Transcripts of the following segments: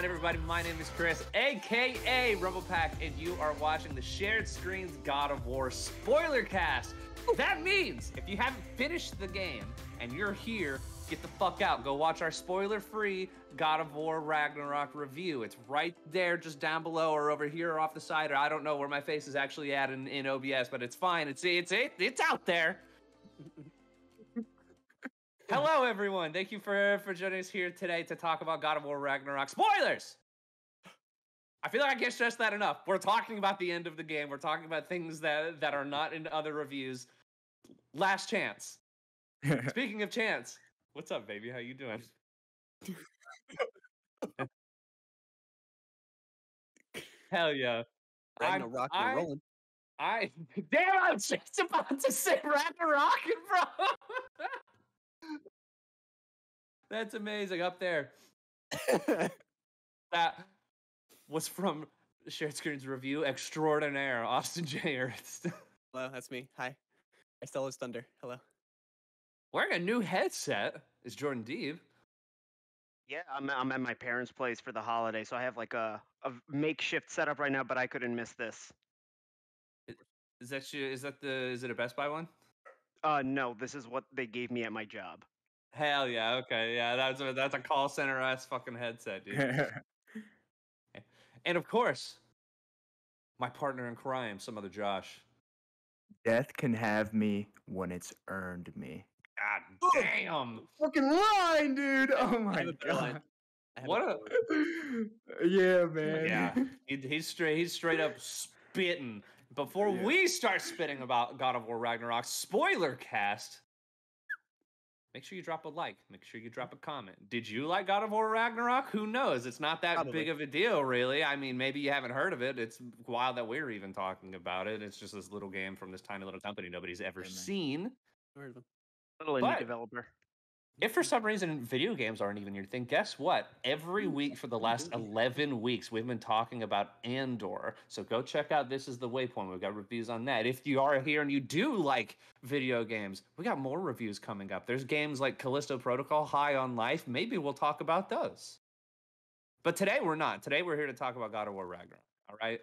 on, everybody? My name is Chris, aka RumblePack, and you are watching the Shared Screens God of War Spoilercast. That means if you haven't finished the game and you're here, get the fuck out. Go watch our spoiler-free God of War Ragnarok review. It's right there, just down below, or over here, or off the side, or I don't know where my face is actually at in OBS, but it's fine. It's out there. Hello, everyone. Thank you for joining us here today to talk about God of War Ragnarok. Spoilers! I feel like I can't stress that enough. We're talking about the end of the game. We're talking about things that are not in other reviews. Last chance. Speaking of chance, what's up, baby? How you doing? Hell yeah. Ragnarok, we're rolling. Damn, I was just about to say Ragnarok, bro. That's amazing. Up there. That was from Shared Screens Review Extraordinaire, Austin J. Ernst. Hello, that's me. Hi. I stole his thunder. Hello. Wearing a new headset is Jordan Deeb. Yeah, I'm at my parents' place for the holiday, so I have like a makeshift setup right now, but I couldn't miss this. Is it a Best Buy one? No, this is what they gave me at my job. Hell yeah, okay, yeah, that's a call center ass fucking headset, dude. And of course, my partner in crime, some other Josh. Death can have me when it's earned me. God damn! Fucking line, dude! Oh my god! What a yeah, man. Yeah, he's straight up spitting. Before we start spitting about God of War Ragnarok spoiler cast, make sure you drop a like. Make sure you drop a comment. Did you like God of War Ragnarok? Who knows? It's not that big of a deal, really. I mean, maybe you haven't heard of it. It's wild that we're even talking about it. It's just this little game from this tiny little company nobody's ever seen. Heard of him. Little indie developer. If for some reason video games aren't even your thing, guess what? Every week for the last 11 weeks, we've been talking about Andor. So go check out This Is the Waypoint. We've got reviews on that. If you are here and you do like video games, we got more reviews coming up. There's games like Callisto Protocol, High on Life. Maybe we'll talk about those. But today we're not. Today we're here to talk about God of War Ragnarok. All right?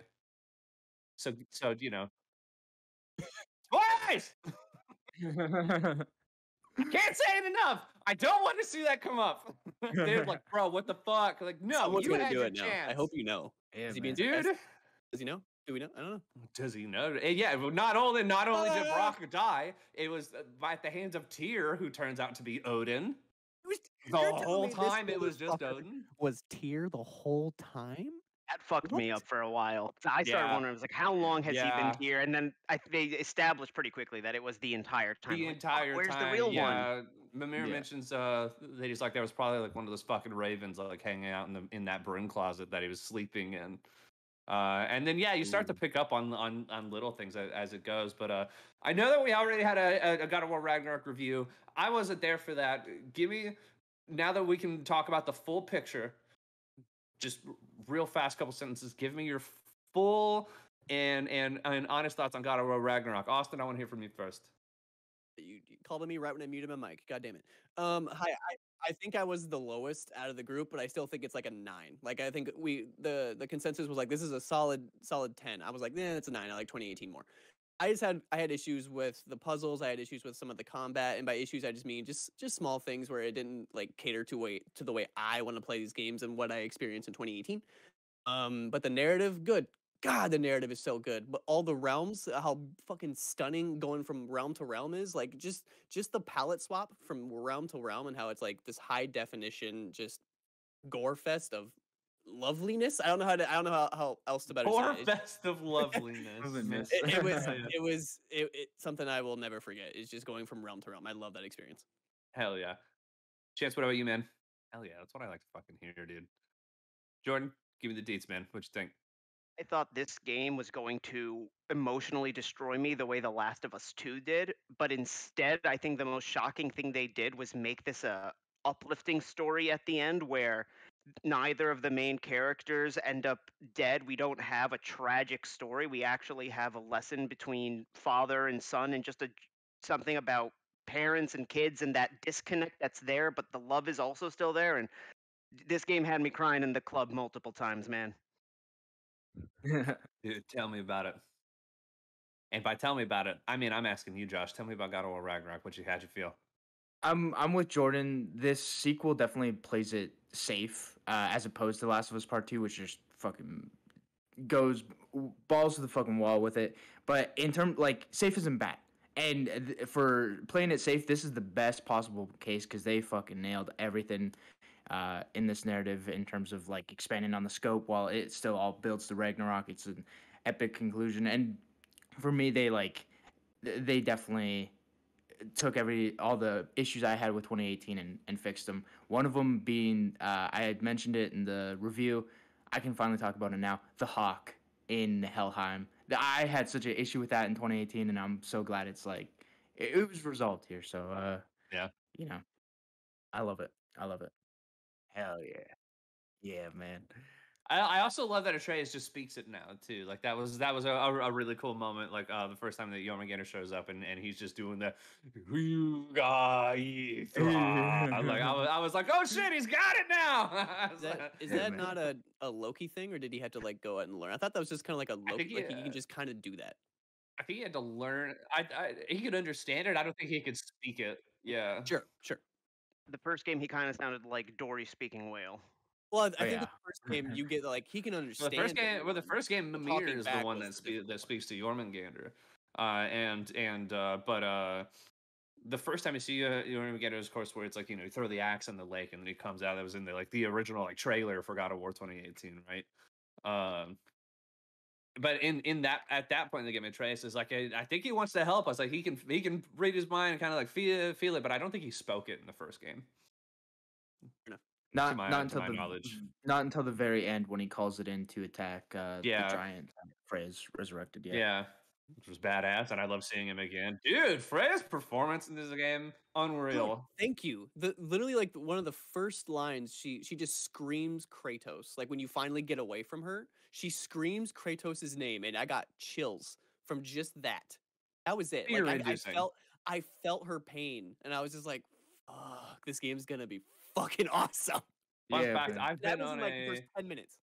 So you know. Spoilers! I can't say it enough. I don't want to see that come up. They're like, bro, what the fuck? Like, no, someone's you gonna had do your it now. chance. I hope you know. Yeah, Is he being dude? Does he know? Do we know? I don't know. Does he know? Yeah, well, not only did Brock die, it was at the hands of Tyr, who turns out to be Odin. The whole time it was just Odin. Was Tyr the whole time? That fucked me up for a while. I started wondering, I was like, how long has he been here? And then they established pretty quickly that it was the entire time. The entire where's time. the real one? Mimir mentions that he's like, there was probably like one of those fucking ravens like hanging out in that broom closet that he was sleeping in. And then you start to pick up on little things as it goes. But I know that we already had a God of War Ragnarok review. I wasn't there for that. Give me, now that we can talk about the full picture, just real fast couple sentences. Give me your full and honest thoughts on God of War Ragnarok. Austin, I want to hear from you first. You called on me right when I muted my mic. God damn it. Hi. I think I was the lowest out of the group, but I still think it's like a 9. Like I think the consensus was like this is a solid 10. I was like, it's a 9. I like 2018 more. I had issues with the puzzles. I had issues with some of the combat, and by issues I just mean just small things where it didn't like cater to the way I want to play these games and what I experienced in 2018. But the narrative, good. God, the narrative is so good. But all the realms, how fucking stunning going from realm to realm is, like just the palette swap from realm to realm and how it's like this high definition just gore fest of loveliness. I don't know how else to better say it. Fest of loveliness. it was something I will never forget. It's just going from realm to realm. I love that experience. Hell yeah. Chance, what about you, man? Hell yeah, that's what I like to fucking hear, dude. Jordan, give me the deets, man. What'd you think? I thought this game was going to emotionally destroy me the way The Last of Us 2 did, but instead, I think the most shocking thing they did was make this a uplifting story at the end where neither of the main characters end up dead. We don't have a tragic story. We actually have a lesson between father and son and just something about parents and kids and that disconnect that's there, but the love is also still there. And This game had me crying in the club multiple times, man. Dude, tell me about it. And by tell me about it, I mean I'm asking you, Josh. Tell me about God of War Ragnarok. How'd you feel? I'm with Jordan. This sequel definitely plays it safe, as opposed to Last of Us Part 2, which just fucking goes balls to the fucking wall with it. But in terms, like, safe isn't bad. And for playing it safe, this is the best possible case because they fucking nailed everything in this narrative in terms of like expanding on the scope while it still all builds to Ragnarok. It's an epic conclusion, and for me, they definitely took all the issues I had with 2018 and fixed them. One of them being I had mentioned it in the review. I can finally talk about it now. The Hawk in Helheim. I had such an issue with that in 2018, and I'm so glad it's like it was resolved here. So Yeah. you know, I love it. I love it. Hell yeah, yeah, man. I also love that Atreus just speaks it now too. Like that was a really cool moment. Like the first time that Jormungandr shows up and he's just doing the like I was like, oh shit, he's got it now. Is Yeah, that man. not a Loki thing, or did he have to like go out and learn? I thought that was just kind of like a I Loki. think Like he can just kind of do that. I think he had to learn. He could understand it. I don't think he could speak it. Yeah. Sure. The first game, he kind of sounded like Dory speaking whale. Well, I Oh, think in yeah. the first game you get like he can understand. Well, the first game, but Mimir talking is the back one was that the different one. speaks to Jormungandr, the first time you see Jormungandr is, of course, where it's like you throw the axe in the lake and then he comes out. That was in the original like trailer for God of War 2018, right? But in that at that point in the game, Atreus is like, I think he wants to help us. Like he can read his mind and kind of like feel it, but I don't think he spoke it in the first game. Not my knowledge. not until the very end when he calls it in to attack the Yeah. giant Freya's resurrected. Yeah. Yeah, which was badass, and I love seeing him again. Dude, Freya's performance in this game, Dude, unreal. thank you. Literally like one of the first lines, she just screams Kratos. Like when you finally get away from her, she screams Kratos' name, and I got chills from just that. That was it. Like Fear-inducing. I felt her pain, and I was just like, "Fuck, this game's gonna be fucking awesome." Fun Yeah, fact, man. I've That been was on in like the first 10 minutes.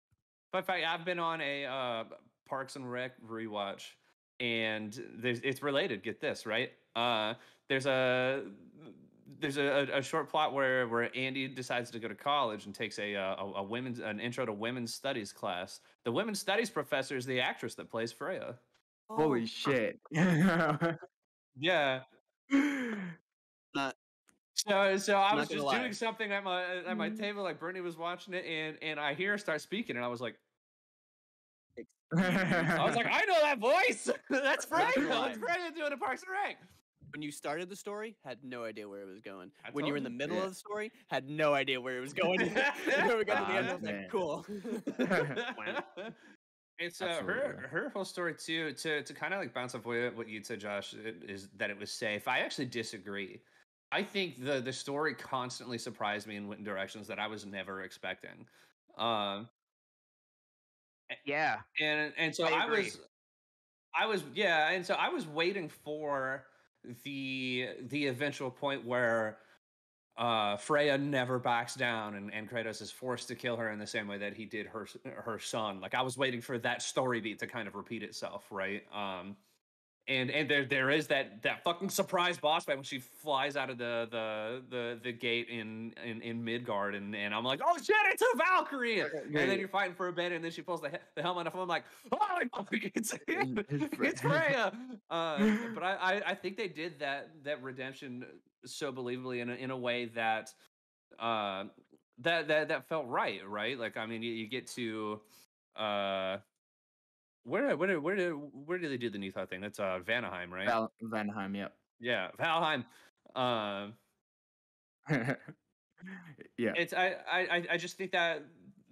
a Parks and Rec rewatch, and it's related. Get this, right? There's a short plot where Andy decides to go to college and takes an intro to women's studies class. The women's studies professor is the actress that plays Freya. Holy Oh, shit. Yeah. Not So I was not just gonna lie. doing something at my table, like Brittany was watching it, and I hear her start speaking, and I was like, I know that voice. That's Freya. That's Freya doing a Parks and Rec. When you started the story, had no idea where it was going. I When you were in the told middle Yeah. of the story, had no idea where it was going. And when we got to the end, I was man. like, cool. It's Absolutely. her whole story too. To kind of like bounce off what you said, Josh, is that it was safe. I actually disagree. I think the story constantly surprised me in directions that I was never expecting. Um, Yeah, and so I agree. and so I was waiting for the eventual point where Freya never backs down and Kratos is forced to kill her in the same way that he did her son. Like I was waiting for that story beat to kind of repeat itself, right? And there is that fucking surprise boss fight when she flies out of the gate in Midgard, and I'm like, oh shit, it's a Valkyrie, and then you're fighting for a bit, and then she pulls the helmet off, and I'm like, oh, it's Freya. But I think they did that redemption so believably in a way that that felt right. Like I mean, you get to where do they do the Nethar thing? That's Vanaheim, right? Vanheim, yep. Yeah, Valheim. Yeah. It's I just think that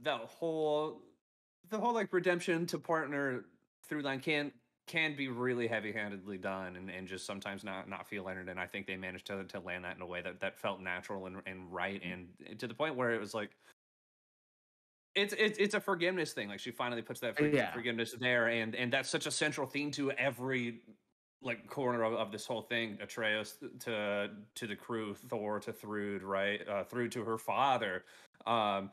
the whole like redemption to partner through line can be really heavy-handedly done and just sometimes not feel earned, and I think they managed to land that in a way that felt natural and right, and to the point where it was like it's a forgiveness thing. Like she finally puts that Yeah. forgiveness there, and that's such a central theme to every like corner of this whole thing. Atreus to the crew, Thor to Thrud, right? Thrud to her father. Um,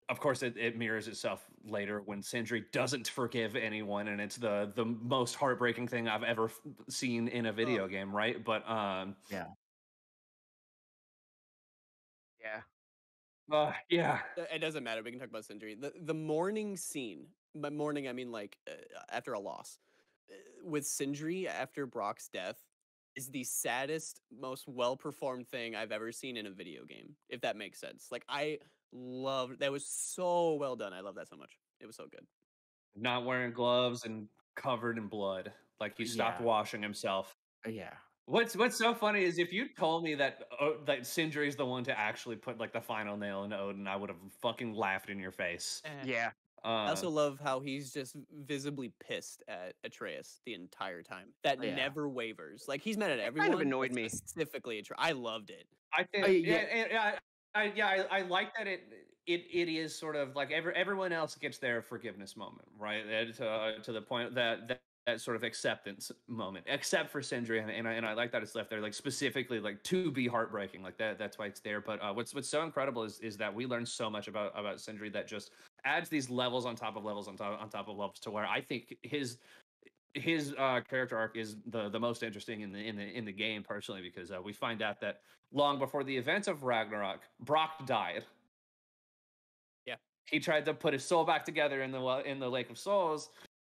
of course, it mirrors itself later when Sindri doesn't forgive anyone, and it's the most heartbreaking thing I've ever seen in a video game, right? But Yeah. Yeah. yeah, It doesn't matter. We can talk about Sindri. The mourning scene. By mourning, I mean like after a loss. With Sindri after Brock's death is the saddest, most well performed thing I've ever seen in a video game. If that makes sense. Like I loved that was so well done. I love that so much. It was so good. not wearing gloves and covered in blood, like he stopped Yeah. washing himself. Yeah. What's so funny is if you told me that that Sindri is the one to actually put like the final nail in Odin, I would have fucking laughed in your face. Yeah. I also love how he's just visibly pissed at Atreus the entire time. That Yeah. never wavers. Like he's mad at It everyone. kind of annoyed but me. Specifically, Atreus. I loved it. I think yeah. I like that it is sort of like everyone else gets their forgiveness moment, right? To the point that sort of acceptance moment, except for Sindri, and I like that it's left there like specifically like to be heartbreaking, like that. That's why it's there. But what's so incredible is that we learn so much about Sindri that just adds these levels on top of levels on top of levels to where I think his character arc is the most interesting in the game personally, because we find out that long before the events of Ragnarok, Brock died. Yeah. He tried to put his soul back together in the Lake of Souls,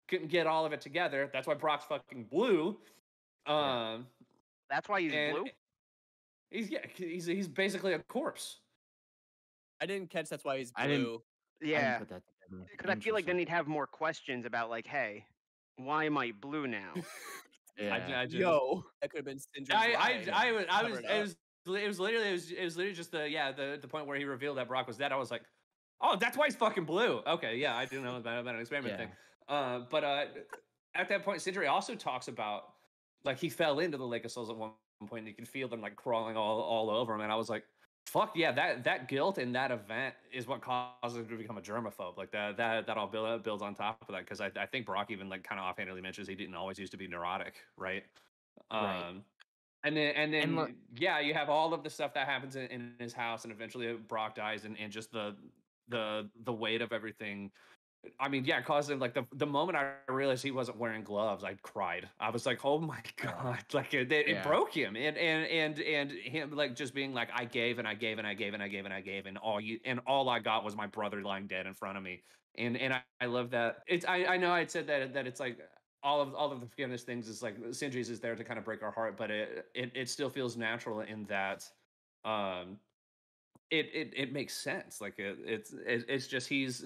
couldn't get all of it together. That's why Brock's fucking blue. That's why he's and blue. he's basically a corpse. I didn't catch that's why he's I didn't- blue. I didn't Yeah. put that together. Because I feel like then Interesting. he'd have more questions about like, hey, why am I blue now? Yeah. I just, Yo, that could have been Sindri's I lie. was Cover it up. it was literally just the point where he revealed that Brock was dead. I was like, oh, that's why he's fucking blue. Okay, yeah, I didn't know about an experiment Yeah. thing. But at that point, Sindri also talks about like he fell into the Lake of Souls at one point, and you could feel them like crawling all over him, and I was like, fuck yeah, that guilt in that event is what causes him to become a germaphobe. Like that all builds on top of that, because I think Brock even like kind of offhandedly mentions he didn't always used to be neurotic, right? Right. And then And yeah, you have all of the stuff that happens in his house, and eventually Brock dies, and just the weight of everything. I mean, yeah, it caused him like the moment I realized he wasn't wearing gloves, I cried. I was like, "Oh my god!" Like it Yeah. broke him, and him like just being like, "I gave and I gave and I gave and I gave and I gave, and all I got was my brother lying dead in front of me." And I love that. It's I know I'd said that it's like all of the forgiveness things is like Sindri's is there to kind of break our heart, but it still feels natural in that um it makes sense. Like it's just he's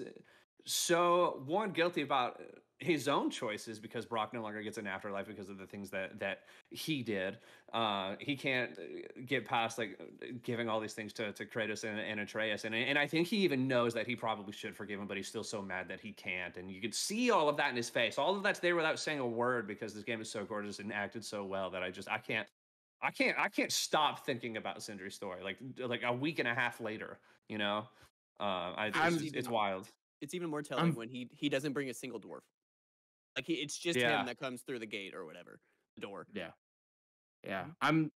so one guilty about his own choices because Brock no longer gets an afterlife because of the things that he did. He can't get past like giving all these things to Kratos and Atreus, and I think he even knows that he probably should forgive him, but he's still so mad that he can't. And you can see all of that in his face. All of that's there without saying a word because this game is so gorgeous and acted so well that I can't stop thinking about Sindri's story. Like a week and a half later, you know, it's wild. It's even more telling when he doesn't bring a single dwarf. Like it's just him that comes through the gate or whatever, the door. Yeah. Yeah. I'm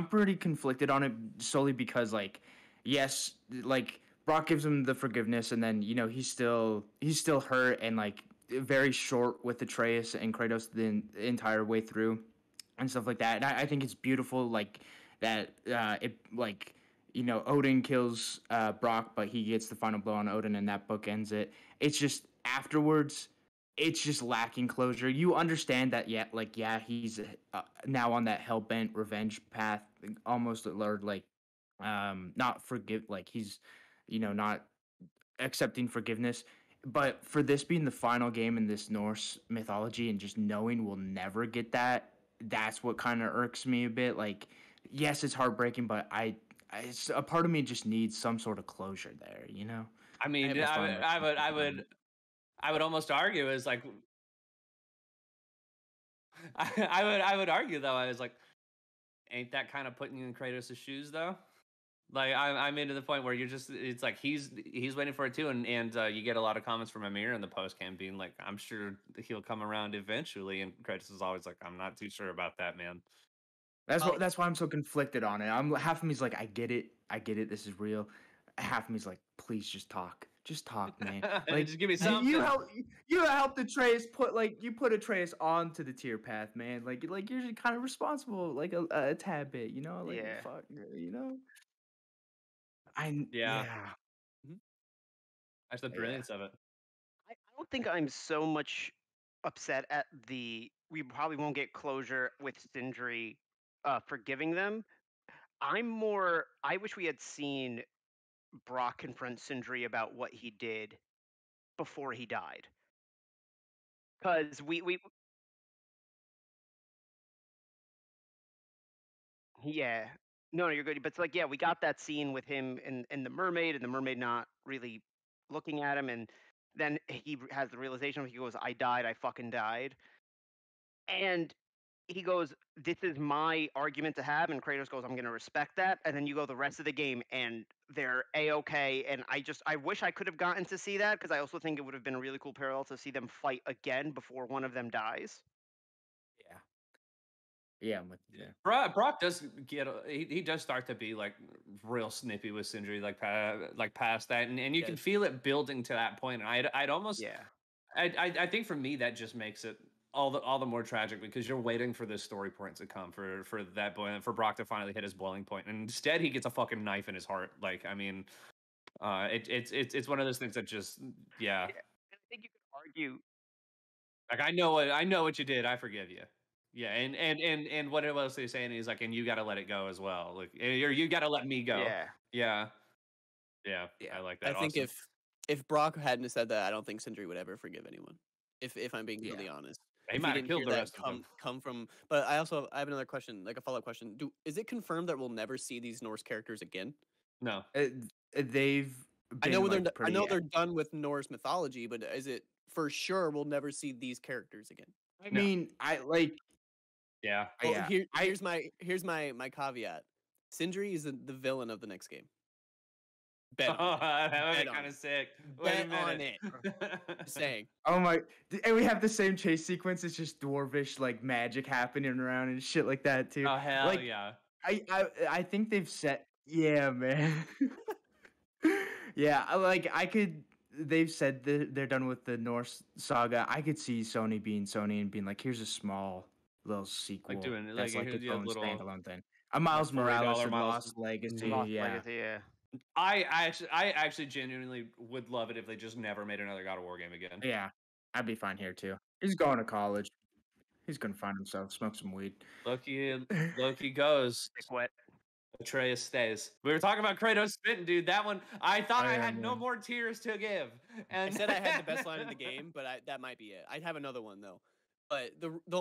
pretty conflicted on it solely because like yes, like Brock gives him the forgiveness and then he's still hurt and like very short with Atreus and Kratos the entire way through and stuff like that. And I think it's beautiful like that it like Odin kills Brock, but he gets the final blow on Odin, and that book ends it. It's just afterwards, it's just lacking closure. You understand that, he's now on that hell bent revenge path, almost or like, not forgive, like he's, not accepting forgiveness. But for this being the final game in this Norse mythology, and just knowing we'll never get that, that's what kind of irks me a bit. Like, yes, it's heartbreaking, but it's a part of me just needs some sort of closure there, I mean, I would almost argue is like, I would argue though, I was like, ain't that kind of putting you in Kratos' shoes though? Like I'm into the point where it's like he's waiting for it too, and you get a lot of comments from Amir in the post game being like, I'm sure he'll come around eventually, and Kratos is always like, I'm not too sure about that, man. That's why I'm so conflicted on it. Half of me's like, I get it, this is real. half of me's like, please just talk, man. Like just give me you something. helped Atreus put Atreus onto the tier path, man. Like you're kind of responsible, like a tad bit, you know, like Yeah. fuck, you know. Yeah. Yeah. That's the Yeah. brilliance of it. I don't think I'm so much upset at we probably won't get closure with Sindri forgiving them. I wish we had seen Brock confront Sindri about what he did before he died. Because we yeah. No, you're good. But it's like, yeah, we got that scene with him and the mermaid, and the mermaid not really looking at him, and then he has the realization. He goes, "I died. I fucking died." And he goes, "This is my argument to have," and Kratos goes, "I'm going to respect that." And then you go the rest of the game, and they're a-okay. And I wish I could have gotten to see that, because I also think it would have been a really cool parallel to see them fight again before one of them dies. Yeah. Yeah, I'm with you there. Brock does he does start to be like real snippy with Sindri, like past that, and you can Yes. feel it building to that point. And I'd almost Yeah. I think for me that just makes it all the more tragic, because you're waiting for this story point to come for that boy, for Brock to finally hit his boiling point, and instead he gets a fucking knife in his heart. Like, I mean, it's one of those things that just yeah. And I think you could argue. Like, I know what you did. I forgive you. Yeah, and what else they're saying is like, and you got to let it go as well. Like, or you got to let me go. Yeah. Yeah, yeah. Yeah. I like that. I think Awesome. if Brock hadn't said that, I don't think Sindri would ever forgive anyone. If I'm being totally honest. He If might have didn't killed hear the that rest of them. come from, but I have another question, like a follow-up question. Is it confirmed that we'll never see these Norse characters again? No, They've I know been, like, I know pretty- they're done with Norse mythology, but is it for sure we'll never see these characters again? I No. mean, I like yeah. Well, yeah. here's my caveat. Sindri is the villain of the next game. Bet Oh, on it. that would be Bet on kind of it. sick. Wait a Bet on minute. Just saying. Oh my! And we have the same chase sequence. It's just dwarvish like magic happening around and shit like that too. Oh hell Like, yeah. I think they've set. Yeah, man. Yeah, like I could. They've said that they're done with the Norse saga. I could see Sony being Sony and being like, "Here's a small little sequel doing that's like like its a own little standalone thing." A Miles $40 Morales and Miles- Lost Legacy. Lost Yeah, Legacy, yeah. I actually genuinely would love it if they just never made another God of War game again. yeah, I'd be fine here too. He's going to college. He's gonna find himself, smoke some weed. Loki goes. Dick wet. Atreus stays. We were talking about Kratos spitting, dude. That one, I thought Oh, I yeah, had no man. more tears to give. I And said I had the best line in the game, but that might be it. I'd have another one though. But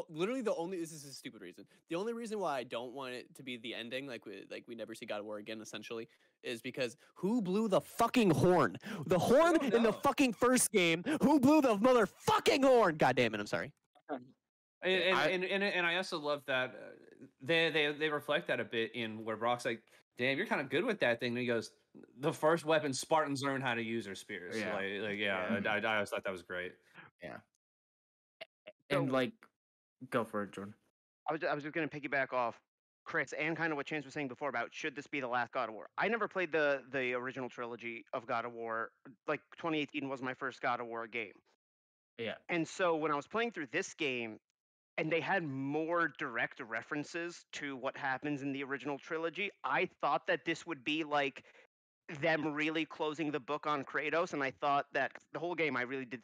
literally the only, this is a stupid reason. The only reason why I don't want it to be the ending, like we never see God of War again, essentially, is because who blew the fucking horn? The horn don't in the know. fucking first game. Who blew the motherfucking horn? God damn it! I'm sorry. And I also love that they reflect that a bit in where Brock's like, "Damn, you're kind of good with that thing." And he goes, "The first weapon Spartans learn how to use are spears." Yeah. Like Yeah. I always thought that was great. And So- like, go for it, Jordan. I was just going to piggyback off Chris and kind of what Chance was saying before about should this be the last God of War. I never played the original trilogy of God of War. Like 2018 was my first God of War game. Yeah. And so when I was playing through this game and they had more direct references to what happens in the original trilogy, I thought that this would be like them really closing the book on Kratos, and I thought that the whole game I really did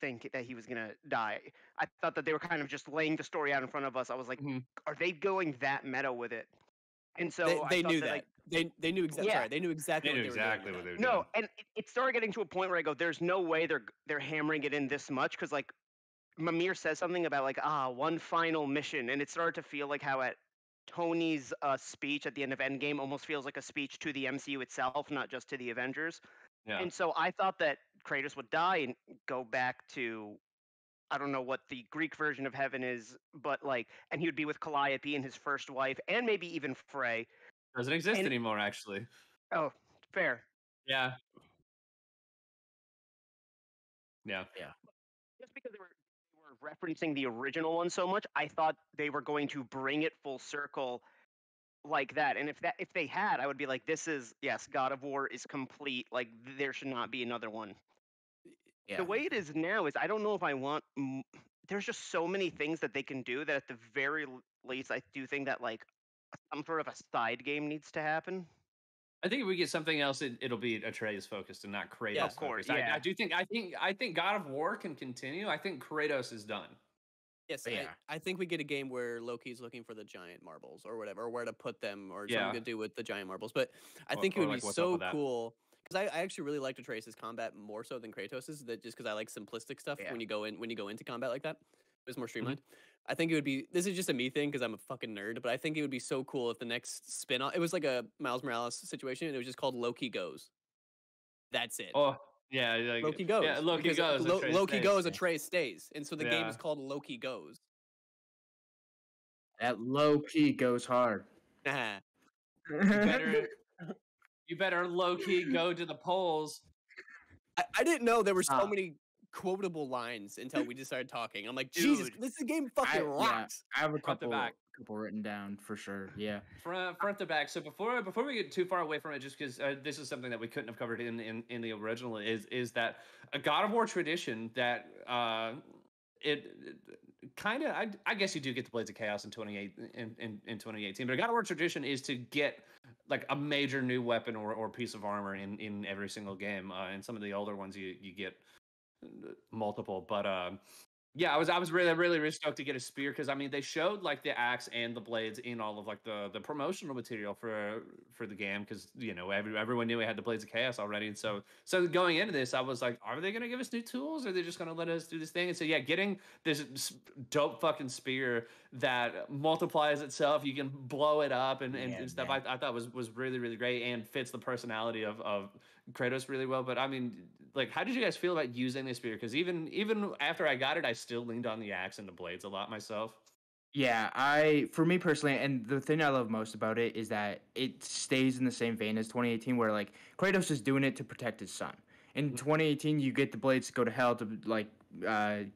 think that he was gonna die. I thought that they were kind of just laying the story out in front of us. I was like, Mhm. are they going that meta with it? And so They I thought knew that. that. Like, They knew exactly. Yeah. Sorry, they knew exactly They what knew they were exactly doing. what they were no, doing. and it started getting to a point where I go, there's no way they're hammering it in this much, because like Mimir says something about like one final mission, and it started to feel like how at Tony's speech at the end of Endgame almost feels like a speech to the MCU itself, not just to the Avengers. Yeah. And so I thought that Kratos would die and go back to, I don't know what the Greek version of heaven is, but like, and he would be with Calliope and his first wife, and maybe even Frey. Doesn't exist And- anymore, actually. Oh, fair. Yeah. Yeah. Just because they were referencing the original one so much, I thought they were going to bring it full circle, like that. And if they had, I would be like, this is yes, God of War is complete. Like there should not be another one. Yeah. The way it is now is I don't know if I want. There's just so many things that they can do that at the very least I do think that like some sort of a side game needs to happen. I think if we get something else, it'll be Atreus focused and not Kratos Of course, focused. I yeah. do think I think God of War can continue. I think Kratos is done. Yes, Yeah. I think we get a game where Loki's looking for the giant marbles or whatever, or where to put them, or Yeah. something to do with the giant marbles. But I Or- think it or would like, be what's up so with that? cool because I actually really like Atreus' combat more so than Kratos's. That just because I like simplistic stuff Yeah. when you go into combat like that, it's Mm-hmm. more streamlined. I think it would be. This is just a me thing because I'm a fucking nerd, but I think it would be so cool if the next spin-off. It was like a Miles Morales situation, and it was just called Loki Goes. That's it. Oh yeah, like, Loki Goes. Yeah, Loki because goes. Atreus Loki stays. Goes, Yeah. Atreus stays, and so the game is Yeah. called Loki Goes. That low key goes hard. Nah. You better low key go to the polls. I didn't know there were so Stop. many quotable lines until we just started talking. I'm like, Jesus, Dude. this game fucking rocks. I have a Front to couple back. written down for sure. Yeah. Front to back. So before we get too far away from it, just because this is something that we couldn't have covered in the original, is that a God of War tradition that it kind of I guess you do get the Blades of Chaos in 2018, but a God of War tradition is to get like a major new weapon or piece of armor in every single game. And some of the older ones you get multiple, but yeah, I was really stoked to get a spear because I mean they showed like the axe and the blades in all of like the promotional material for the game because you know everyone knew we had the Blades of Chaos already, and so going into this I was like, are they gonna give us new tools or are they just gonna let us do this thing? And so yeah, getting this dope fucking spear that multiplies itself, you can blow it up and stuff. man. I thought was really great and fits the personality of Kratos really well. But I mean, like, how did you guys feel about using this spear? Because even after I got it, I still leaned on the axe and the blades a lot myself. Yeah, for me personally, and the thing I love most about it is that it stays in the same vein as 2018, where like Kratos is doing it to protect his son. In 2018, you get the blades to go to hell to like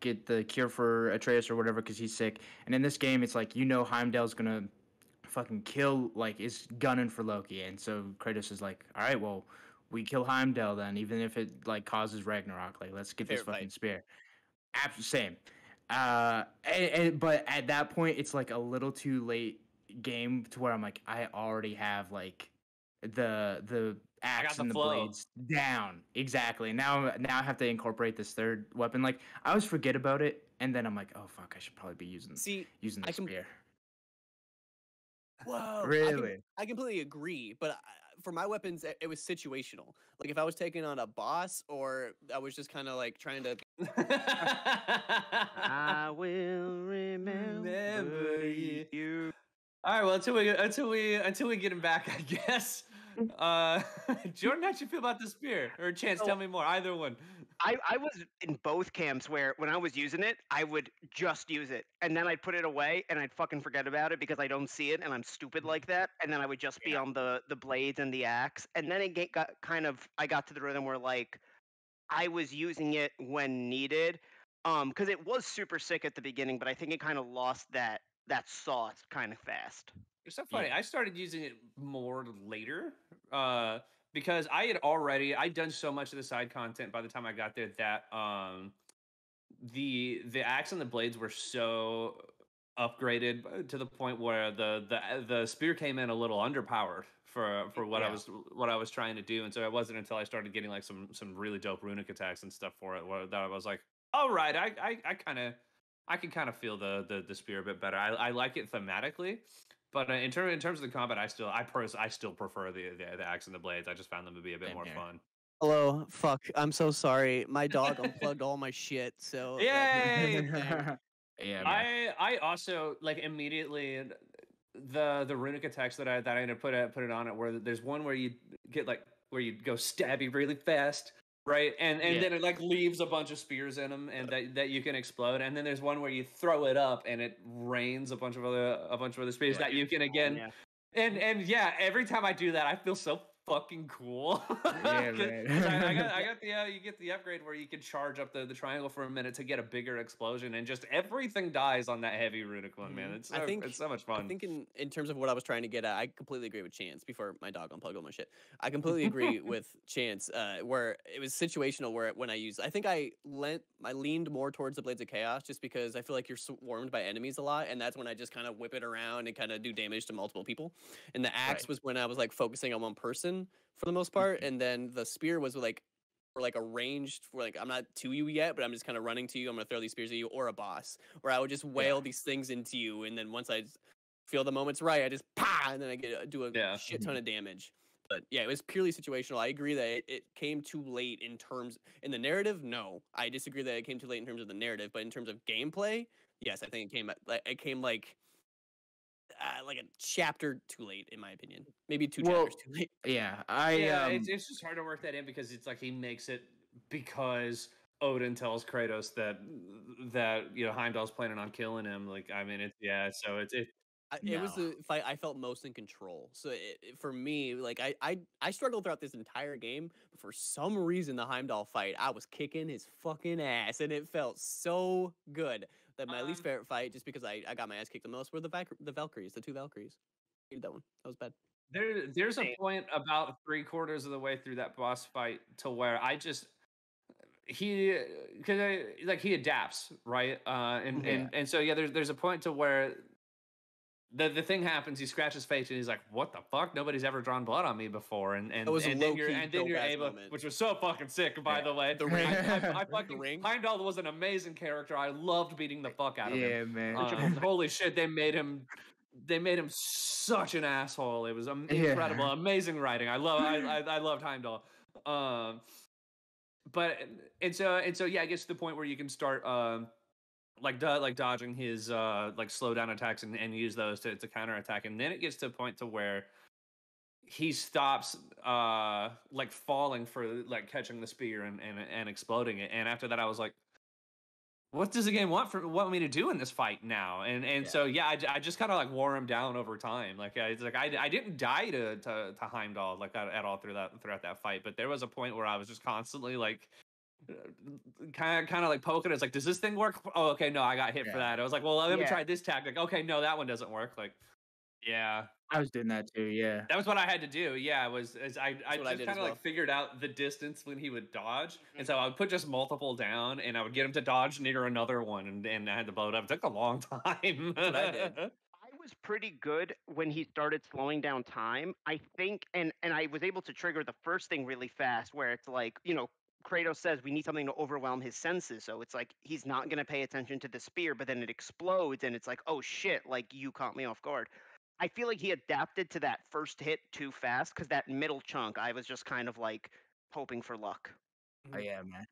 get the cure for Atreus or whatever because he's sick. And in this game, it's like Heimdall's gonna fucking kill, like is gunning for Loki, and so Kratos is like, all right, well, we kill Heimdall then, even if it like causes Ragnarok. Like, let's get this Fair fucking fight. spear. Same. But at that point, it's like a little too late game to where I'm like, I already have like the axe the and the flow. blades down exactly. Now I have to incorporate this third weapon. Like I always forget about it, and then I'm like, oh fuck, I should probably be using See, the I can- spear. whoa. Really? I completely agree, but for my weapons, it was situational. Like if I was taking on a boss or I was just kind of like trying to. I will remember you. All right, well, until we get him back, I guess. Jordan, how'd you feel about the spear? Or Chance, So- tell me more. Either one. I was in both camps where when I was using it, I would just use it. And then I'd put it away and I'd fucking forget about it because I don't see it and I'm stupid like that. And then I would just be on the blades and the axe. And then it got I got to the rhythm where like I was using it when needed. Because it was super sick at the beginning, but I think it kind of lost that sauce kind of fast. It's so funny. I started using it more later because I'd done so much of the side content by the time I got there that the axe and the blades were so upgraded to the point where the spear came in a little underpowered for what I was trying to do, and so it wasn't until I started getting like some really dope runic attacks and stuff for it that I was like, all right, I can kind of feel the spear a bit better. I like it thematically, but in terms of the combat, I still prefer the axe and the blades. I just found them to be a bit Same more here. fun. Hello, fuck. I'm so sorry. My dog unplugged all my shit. So Yay! Yeah, man. I also like immediately the runic attacks that I ended up put it on it where there's one where you get like where you go stabby really fast, right? And Yeah. then it like leaves a bunch of spears in them and that you can explode. And then there's one where you throw it up and it rains a bunch of other spears that you can again. Yeah. And yeah, every time I do that, I feel so fucking cool. Yeah, 'Cause- man. 'cause I got the you get the upgrade where you can charge up the triangle for a minute to get a bigger explosion, and just everything dies on that heavy runic one, man. It's it's so much I fun. think in terms of what I was trying to get at, I completely agree with Chance. Before my dog unplugged all my shit, I completely agree with Chance. Where it was situational. Where when I used, I think I leaned more towards the Blades of Chaos just because I feel like you're swarmed by enemies a lot, and that's when I just kind of whip it around and kind of do damage to multiple people. And the axe was when I was like focusing on one person for the most part, and then the spear was like for like a ranged for like I'm not to you yet, but I'm just kind of running to you. I'm gonna throw these spears at you or a boss, where I would just wail these things into you, and then once I feel the moment's right, I just and then I do a shit ton of damage. But yeah, it was purely situational. I agree that it came too late in the narrative. No, I disagree that it came too late in terms of the narrative, but in terms of gameplay, yes, I think it came like a chapter too late, in my opinion. Maybe two chapters too late. Yeah, it's just hard to work that in because it's like he makes it because Odin tells Kratos that Heimdall's planning on killing him. Like, I mean, so It was the fight I felt most in control. So for me, like I struggled throughout this entire game, but for some reason the Heimdall fight, I was kicking his fucking ass, and it felt so good. That my least favorite fight, just because I got my ass kicked the most, were the Valkyries, the two Valkyries. I hated that one. That was bad. There's a point about 3/4 of the way through that boss fight to where he adapts, right? And so there's a point to where the thing happens. He scratches his face and he's like, "What the fuck? Nobody's ever drawn blood on me before." And That was then you're able, moment. which was so fucking sick, by the way. The ring. I The fucking ring. Heimdall was an amazing character. I loved beating the fuck out of him. Yeah, man. Holy shit, they made him such an asshole. It was incredible, amazing writing. I loved Heimdall. But yeah, it gets to the point where you can start dodging his slow down attacks and use those to counterattack, and then it gets to a point to where he stops falling for catching the spear and exploding it. And after that I was like, what does the game want me to do in this fight now? So I just kind of wore him down over time. I didn't die to Heimdall at all throughout that fight, but there was a point where I was just constantly kind of poking. It's like, does this thing work? Oh, okay, no, I got hit for that. I was like, well, let me try this tactic. Okay, no, that one doesn't work. I was doing that too. Yeah, that was what I had to do. Yeah, I just kind of figured out the distance when he would dodge, and so I would put just multiple down, and I would get him to dodge near another one, and I had to blow it up. It took a long time. That's what I did. I was pretty good when he started slowing down time, I think, and I was able to trigger the first thing really fast, where it's like, Kratos says we need something to overwhelm his senses, so it's like he's not going to pay attention to the spear, but then it explodes, and it's like, oh shit, you caught me off guard. I feel like he adapted to that first hit too fast, because that middle chunk, I was just kind of hoping for luck. Oh yeah, man.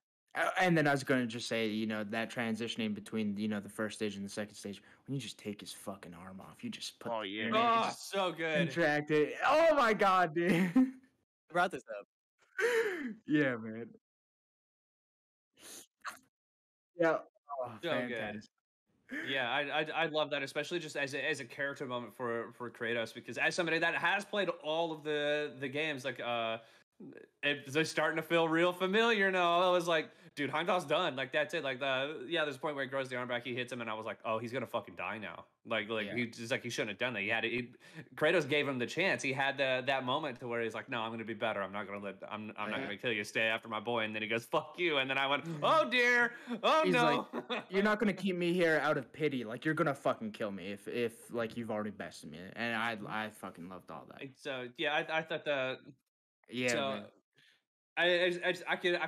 And then I was going to just say, that transitioning between, the first stage and the second stage, when you just take his fucking arm off, you just put. Oh yeah. Oh, so good. Contract it. Oh my god, dude. I brought this up. Yeah, man. Yeah. Oh, So fantastic. good. Yeah, I love that, especially just as a character moment for Kratos, because as somebody that has played all of the games, they're starting to feel real familiar now. I was like, dude, Heimdall's done. That's it. There's a point where he grows the arm back, he hits him, and I was like, oh, he's gonna fucking die now. He shouldn't have done that. Kratos gave him the chance. He had that moment to where he's like, no, I'm gonna be better. I'm not gonna kill you. Stay after my boy. And then he goes, fuck you. And then I went, oh dear, oh He's no. You're not gonna keep me here out of pity. You're gonna fucking kill me if you've already bested me. And I fucking loved all that. So yeah, I thought that. Yeah. So, Man. I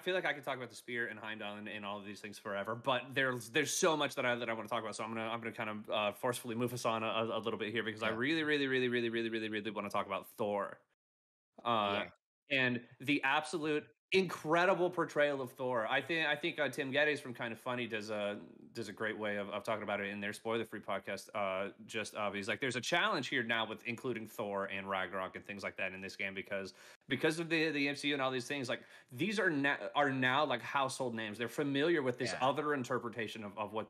feel like I could talk about the spear and Heimdall and all of these things forever, but there's so much that I want to talk about. So I'm gonna kind of forcefully move us on a little bit here, because I really want to talk about Thor, and the absolute incredible portrayal of Thor. I think Tim Geddes from Kind of Funny does a great way of talking about it in their spoiler-free podcast. He's like, there's a challenge here now with including Thor and Ragnarok and things like that in this game, because of the MCU and all these things. These are now household names. They're familiar with this other interpretation of what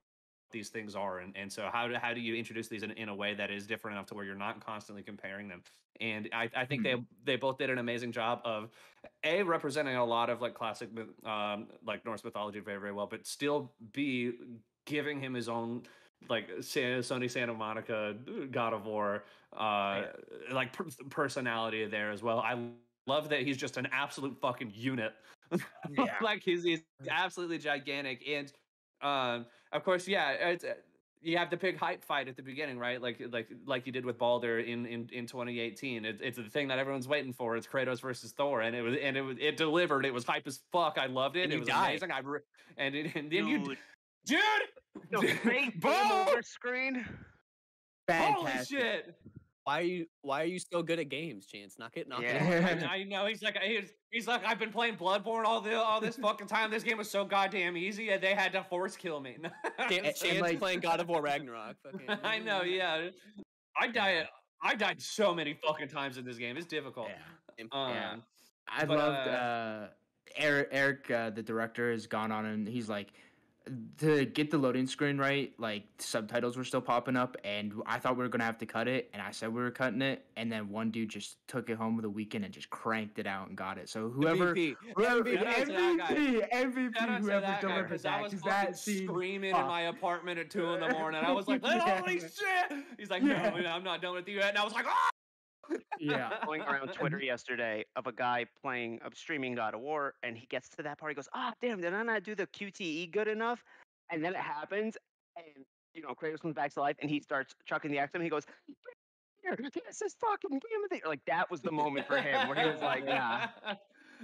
these things are, and so how do you introduce these in a way that is different enough to where you're not constantly comparing them. And I think they both did an amazing job of representing a lot of like classic like Norse mythology very, very well, but still giving him his own like Sony Santa Monica God of War like personality there as well. I love that he's just an absolute fucking unit. Yeah. Like he's absolutely gigantic. And of course, yeah, you have the big hype fight at the beginning, right? Like you did with Baldur in 2018. It's the thing that everyone's waiting for. It's Kratos versus Thor, and it delivered. It was hype as fuck. I loved it. And It you was died. amazing. And then you, dude, The fake bro, game over screen. holy Fantastic. shit. Why are you so good at games, Chance? Knock it off. I know he's like I've been playing Bloodborne all this fucking time. This game was so goddamn easy, and they had to force kill me. Chance like- playing God of War Ragnarok. Fucking, I know, yeah. I died so many fucking times in this game. It's difficult. Yeah. Yeah. I but, loved Eric, the director, has gone on and he's like, to get the loading screen right, like subtitles were still popping up, and I thought we were gonna have to cut it, and I said we were cutting it, and then one dude just took it home with a weekend and just cranked it out and got it. So whoever MVP. MVP, Shout out to whoever that guy, delivered because I that, was because fucking that scene screaming in fuck. my apartment at 2 in the morning. I was like, Yeah. holy shit! He's like, no, I'm not done with you yet. And I was like, ah! Yeah. Going around Twitter yesterday of a guy streaming God of War, and he gets to that part. He goes, "Ah, damn! Did I not do the QTE good enough?" And then it happens, and Kratos comes back to life, and he starts chucking the axe. And he goes, "Here, this is fucking game of the..." Like that was the moment for him where he was like, "Nah."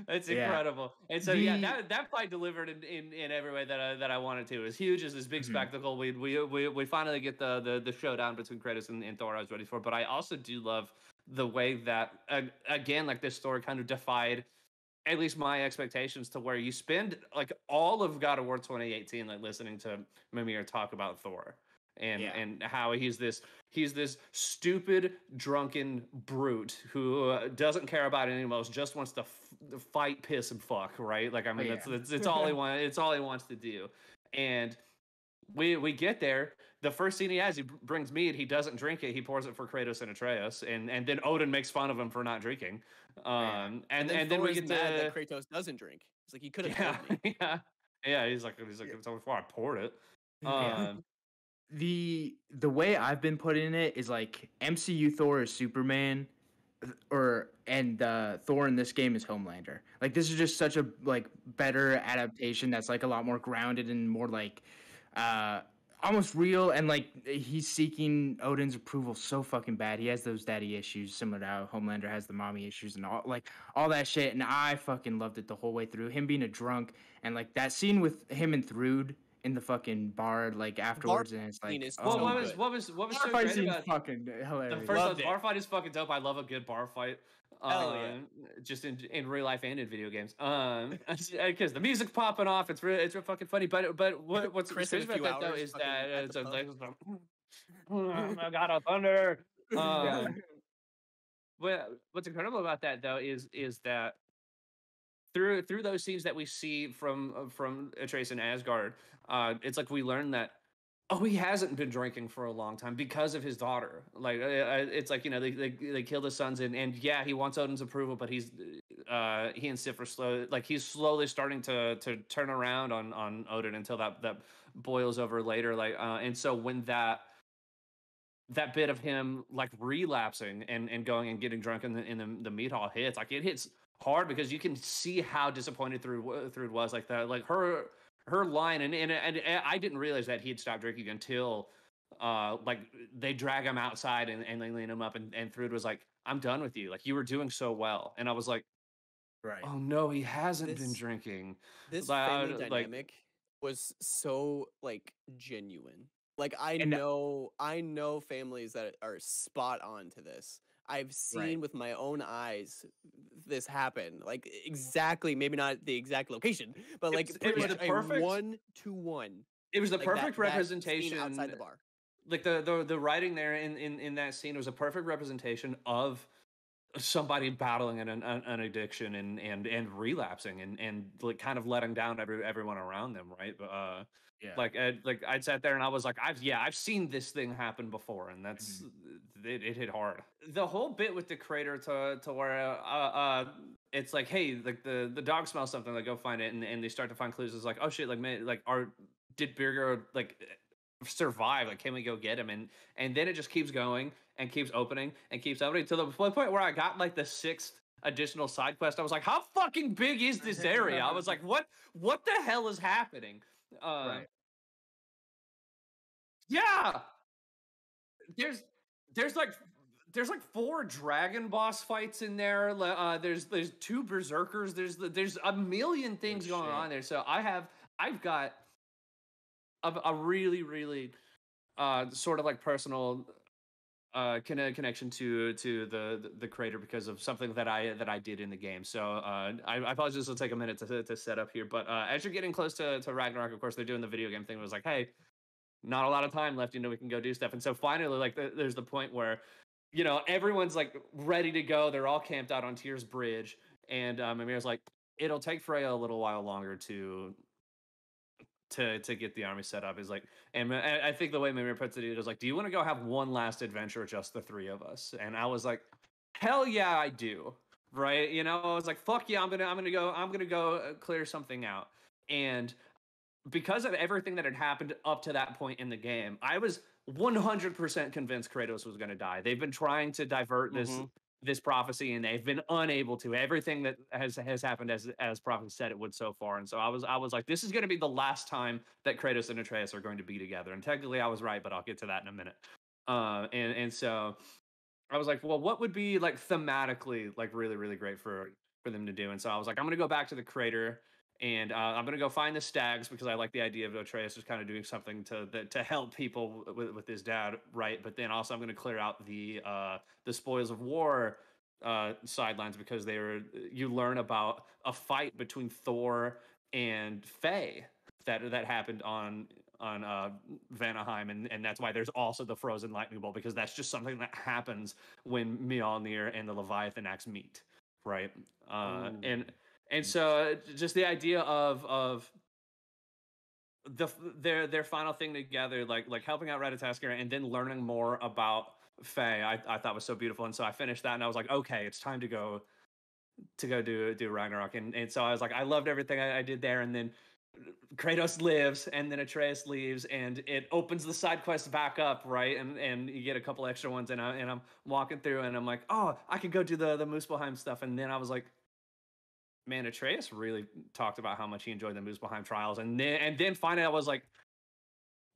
It's Yeah. incredible. And so that fight delivered in every way that I wanted to. It was huge. It's this big spectacle. We finally get the showdown between Kratos and Thor I was ready for. But I also do love the way that again, like this story kind of defied at least my expectations, to where you spend like all of God of War 2018 like listening to Mimir talk about Thor and how he's this stupid drunken brute who doesn't care about anything else, just wants to fight, piss, and fuck, right? Like I mean, it's all he wants. It's all he wants to do. And we get there. The first scene he has, he brings mead. He doesn't drink it. He pours it for Kratos and Atreus, and then Odin makes fun of him for not drinking. And then we get mad to that Kratos doesn't drink. He's like, he could have told me. yeah. He's like, it's before I poured it. The way I've been putting it is like MCU Thor is Superman, and Thor in this game is Homelander. Like this is just such a like better adaptation that's like a lot more grounded and more like almost real, and like he's seeking Odin's approval so fucking bad. He has those daddy issues similar to how Homelander has the mommy issues and all that shit. And I fucking loved it the whole way through. Him being a drunk and like that scene with him and Thrud in the fucking bar like afterwards, and it's like what was so fight great scene's about fucking hilarious. the first bar fight is fucking dope. I love a good bar fight. Hell yeah. Just in real life and in video games. Because the music's popping off. It's real fucking funny. But what's Chris crazy in a about few that though hours is fucking that at it's the like, pub. I got a thunder. What's incredible about that though is that through those scenes that we see from Atreus and Asgard, it's like we learn that he hasn't been drinking for a long time because of his daughter. Like it's like they killed his sons, and yeah, he wants Odin's approval, but he and Sif are he's slowly starting to turn around on Odin until that boils over later. And so when that bit of him like relapsing and going and getting drunk in the meat hall hits, like it hits hard, because you can see how disappointed Thrud was. Like that, like her line, and I didn't realize that he'd stopped drinking until like they drag him outside and they lean him up, and Thrud was like, "I'm done with you. Like you were doing so well." And I was like, Right. "Oh no, he hasn't been drinking." This family dynamic was so like genuine. Like I know families that are spot on to this. I've seen with my own eyes this happen, like exactly, maybe not the exact location, but like it was the perfect 1-to-1. It was the like perfect that representation scene outside the bar. Like the writing there in that scene was a perfect representation of somebody battling an addiction and relapsing and like kind of letting down everyone around them, right? Yeah. Like I'd sat there and I was like, I've seen this thing happen before, and that's it hit hard. The whole bit with the crater to where it's like, hey, like the dog smells something, like go find it, and they start to find clues. It's like, oh shit, like man, like did Birger like survive? Like, can we go get him? And then it just keeps going and keeps opening and keeps opening to the point where I got like the 6th additional side quest. I was like, how fucking big is this area? I was like, what the hell is happening? Right. Yeah, there's there's like there's like 4 dragon boss fights in there. There's 2 berserkers. There's a million things going on there. So I've got a really really sort of like personal connection to the creator because of something that I did in the game. So I apologize. This will take a minute to set up here, but as you're getting close to Ragnarok, of course they're doing the video game thing. It was like, hey, not a lot of time left, we can go do stuff. And so finally, like there's the point where everyone's like ready to go. They're all camped out on Tyr's Bridge, and Mimir's like, it'll take Freya a little while longer to get the army set up. Is like, and I think the way Mimir puts it is like, do you want to go have one last adventure, just the 3 of us? And I was like, hell yeah, I do. Right? I was like, fuck yeah, I'm gonna go clear something out. And because of everything that had happened up to that point in the game, I was 100% convinced Kratos was going to die. They've been trying to divert this prophecy, and they've been unable to. Everything that has happened as prophecy said it would so far, and so I was like, this is going to be the last time that Kratos and Atreus are going to be together. And technically, I was right, but I'll get to that in a minute. And so I was like, well, what would be like thematically like really really great for them to do? And so I was like, I'm going to go back to the crater. And I'm gonna go find the stags because I like the idea of Atreus just kind of doing something to help people with his dad, right? But then also I'm gonna clear out the spoils of war sidelines because you learn about a fight between Thor and Faye that happened on Vanaheim, and that's why there's also the frozen lightning bolt, because that's just something that happens when Mjolnir and the Leviathan axe meet, right? And so just the idea of their final thing together, like helping out Ratatoskr and then learning more about Faye, I thought was so beautiful. And so I finished that and I was like, okay, it's time to go do Ragnarok. And so I was like, I loved everything I did there. And then Kratos lives, and then Atreus leaves, and it opens the side quest back up, right? And you get a couple extra ones, and I'm walking through, and I'm like, oh, I could go do the Muspelheim stuff. And then I was like, man, Atreus really talked about how much he enjoyed the Muspelheim trials, and then finally I was like,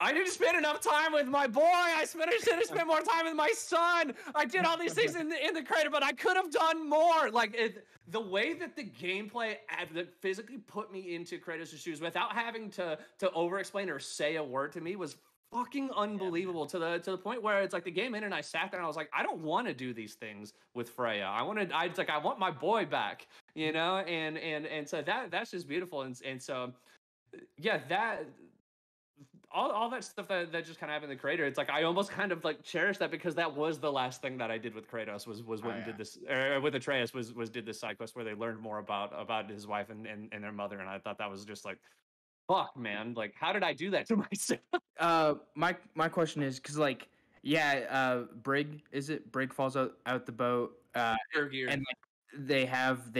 I didn't spend enough time with my boy. I should have spent more time with my son. I did all these things in the crater, but I could have done more. Like the way that the gameplay that physically put me into Kratos' shoes without having to over-explain or say a word to me was fucking unbelievable, to the point where it's like the game ended and I sat there and I was like, I don't want to do these things with Freya. I want my boy back, and so that's just beautiful. And so yeah, that all that stuff that just kind of happened in the crater, it's like I almost kind of like cherish that, because that was the last thing that I did with Kratos was when we did this, or with Atreus was did this side quest where they learned more about his wife and their mother, and I thought that was just like, fuck, man, like how did I do that to myself? My question is, because like, Brig falls out the boat, and like they have